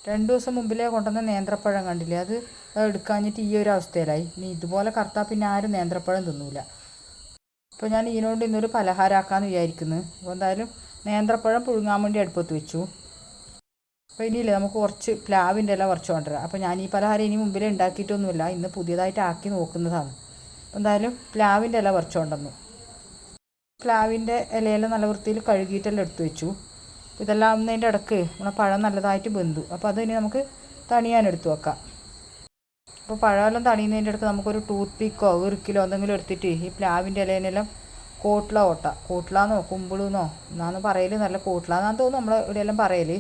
2 ദിവസം മുമ്പിലേ കൊണ്ടുവന്ന നേന്ത്രപ്പഴം കണ്ടില്ലേ, അത് എടുക്കാഞ്ഞിട്ട് ഈ ഒരു അവസ്ഥയിലായി. ഇനി ഇതുപോലെ കറുത്താൽ പിന്നെ ആരും നേന്ത്രപ്പഴം തിന്നൂല. അപ്പോൾ ഞാൻ ഇതിനോട് ഇന്നൊരു പലഹാരമാക്കാമെന്ന് വിചാരിക്കുന്നു. അപ്പോൾ എന്തായാലും നേന്ത്രപ്പഴം പുഴുങ്ങാൻ വേണ്ടി അടുപ്പത്ത് വെച്ചു. അപ്പോൾ ഇനിയില്ലേ നമുക്ക് കുറച്ച് പ്ലാവിൻ്റെ ഇല കുറച്ച് കൊണ്ടുവരാം. അപ്പോൾ ഞാൻ ഈ പലഹാരം ഇനി മുമ്പിലേ ഉണ്ടാക്കിയിട്ടൊന്നുമില്ല, ഇന്ന് പുതിയതായിട്ട് ആക്കി നോക്കുന്നതാണ്. അപ്പോൾ എന്തായാലും പ്ലാവിൻ്റെ ഇല കുറച്ച് കൊണ്ടുവന്നു. പ്ലാവിൻ്റെ ഇലയെല്ലാം നല്ല വൃത്തിയിൽ കഴുകിയിട്ടെല്ലാം എടുത്തു വെച്ചു. ഇതെല്ലാം ആവുന്നതിൻ്റെ ഇടയ്ക്ക് നമ്മുടെ പഴം നല്ലതായിട്ട് വെന്തു. അപ്പോൾ അത് ഇനി നമുക്ക് തണിയാൻ എടുത്തു വെക്കാം. അപ്പോൾ പഴമെല്ലാം തണിയുന്നതിൻ്റെ ഇടയ്ക്ക് നമുക്കൊരു ടൂത്ത് പിക്കോ ഇറുക്കിലോ എന്തെങ്കിലും എടുത്തിട്ട് ഈ പ്ലാവിൻ്റെ ഇലേനെല്ലാം കോട്ട്ലാന്നോ കുമ്പിളെന്നോ എന്നാന്ന് പറയൽ, നല്ല കോട്ട്ലാന്നാന്ന് തോന്നുന്നു നമ്മൾ ഇവിടെയെല്ലാം പറയൽ.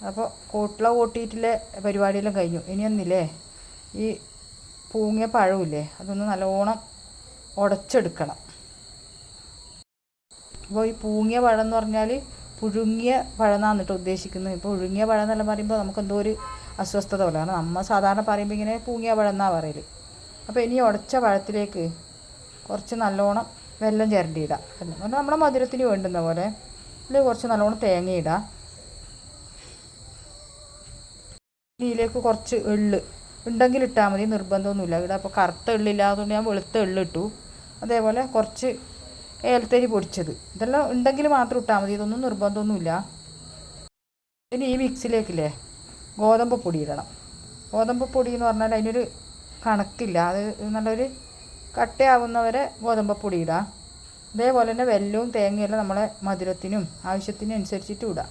അപ്പോൾ കോട്ട്ല ഓട്ടിയിട്ടുള്ള പരിപാടിയെല്ലാം കഴിഞ്ഞു. ഇനിയൊന്നില്ലേ ഈ പൂങ്ങിയ പഴമില്ലേ അതൊന്ന് നല്ലോണം ഉടച്ചെടുക്കണം. അപ്പോൾ ഈ പൂങ്ങിയ പഴം എന്ന് പറഞ്ഞാൽ പുഴുങ്ങിയ പഴം എന്നാണ് കേട്ടോ ഉദ്ദേശിക്കുന്നത്. ഇപ്പോൾ പുഴുങ്ങിയ പഴം എന്നെല്ലാം പറയുമ്പോൾ നമുക്ക് എന്തോ ഒരു അസ്വസ്ഥത പോലെ, കാരണം നമ്മൾ സാധാരണ പറയുമ്പോൾ ഇങ്ങനെ പൂങ്ങിയ പഴം എന്നാണ് പറയൽ. അപ്പോൾ ഇനി ഉടച്ച പഴത്തിലേക്ക് കുറച്ച് നല്ലോണം വെല്ലം ചിരണ്ടിയിടാം. വെല്ലം നമ്മുടെ മധുരത്തിന് വേണ്ടുന്ന പോലെ ഇതിൽ കുറച്ച് നല്ലോണം തേങ്ങയിടാം. ഇതിലേക്ക് കുറച്ച് എള്ള് ഉണ്ടെങ്കിൽ ഇട്ടാൽ മതി, നിർബന്ധമൊന്നുമില്ല. ഇവിടെ അപ്പോൾ കറുത്ത എള്ളില്ലാത്തതുകൊണ്ട് ഞാൻ വെളുത്ത എള്ളിട്ടു. അതേപോലെ കുറച്ച് ഏലത്തരി പൊടിച്ചത്, ഇതെല്ലാം ഉണ്ടെങ്കിൽ മാത്രം ഇട്ടാൽ മതി, ഇതൊന്നും നിർബന്ധമൊന്നുമില്ല. ഇനി ഈ മിക്സിലേക്കില്ലേ ഗോതമ്പ് പൊടി ഇടണം. ഗോതമ്പ് പൊടി എന്ന് പറഞ്ഞാൽ അതിനൊരു കണക്കില്ല, അത് നല്ലൊരു കട്ടയാവുന്നവരെ ഗോതമ്പ് പൊടി ഇടാം. അതേപോലെ തന്നെ വെല്ലവും തേങ്ങയെല്ലാം നമ്മളെ മധുരത്തിനും ആവശ്യത്തിനും അനുസരിച്ചിട്ട് ഇടാം.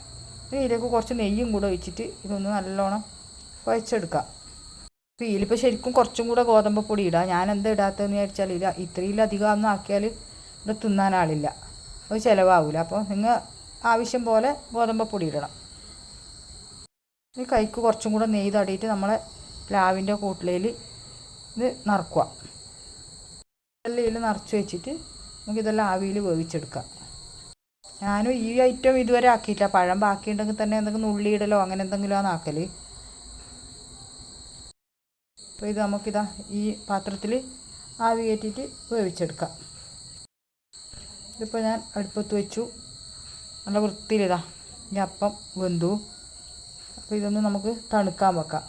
ഇനി ഇതിലേക്ക് കുറച്ച് നെയ്യും കൂടെ ഒഴിച്ചിട്ട് ഇതൊന്ന് നല്ലോണം കുഴച്ചെടുക്കാം. അപ്പോൾ ഇതിലിപ്പോൾ ശരിക്കും കുറച്ചും കൂടെ ഗോതമ്പ് പൊടി ഇടാം. ഞാൻ എന്താ ഇടാത്തതെന്ന് വിചാരിച്ചാൽ ഇത്രയിലധികം ഒന്നും ആക്കിയാൽ ഇവിടെ തിന്നാൻ ആളില്ല, അത് ചിലവാകില്ല. അപ്പോൾ നിങ്ങൾ ആവശ്യം പോലെ ഗോതമ്പ് പൊടി ഇടണം. ഈ കൈക്ക് കുറച്ചും കൂടെ നെയ്യ് തടയിട്ട് നമ്മളെ പ്ലാവിൻ്റെ കൂട്ടിലയിൽ ഇത് നിറക്കുക. ഇതെല്ലാം ഇതിൽ നിറച്ച് വെച്ചിട്ട് നമുക്കിതെല്ലാം ആവിയിൽ വേവിച്ചെടുക്കാം. ഞാനും ഈ ഐറ്റം ഇതുവരെ ആക്കിയിട്ടില്ല. പഴം ബാക്കിയുണ്ടെങ്കിൽ തന്നെ എന്തെങ്കിലും ഉള്ളിയിടലോ അങ്ങനെ എന്തെങ്കിലും ആണ് ആക്കൽ. അപ്പോൾ ഇത് നമുക്കിതാ ഈ പാത്രത്തിൽ ആവി കയറ്റിയിട്ട് വേവിച്ചെടുക്കാം. ഇതിപ്പോൾ ഞാൻ അടുപ്പത്ത് വെച്ചു, നല്ല വൃത്തിയിലിതാ ഈ അപ്പം വെന്തു. അപ്പോൾ ഇതൊന്ന് നമുക്ക് തണുക്കാൻ വെക്കാം.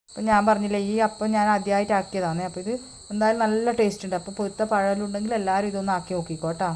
അപ്പം ഞാൻ പറഞ്ഞില്ലേ ഈ അപ്പം ഞാൻ ആദ്യമായിട്ട് ആക്കിയതാണ്. അപ്പോൾ ഇത് എന്തായാലും നല്ല ടേസ്റ്റ് ഉണ്ട്. അപ്പോൾ പൊഴുത്ത പഴമെല്ലാം ഉണ്ടെങ്കിൽ എല്ലാവരും ഇതൊന്ന് ആക്കി നോക്കിക്കോട്ടോ.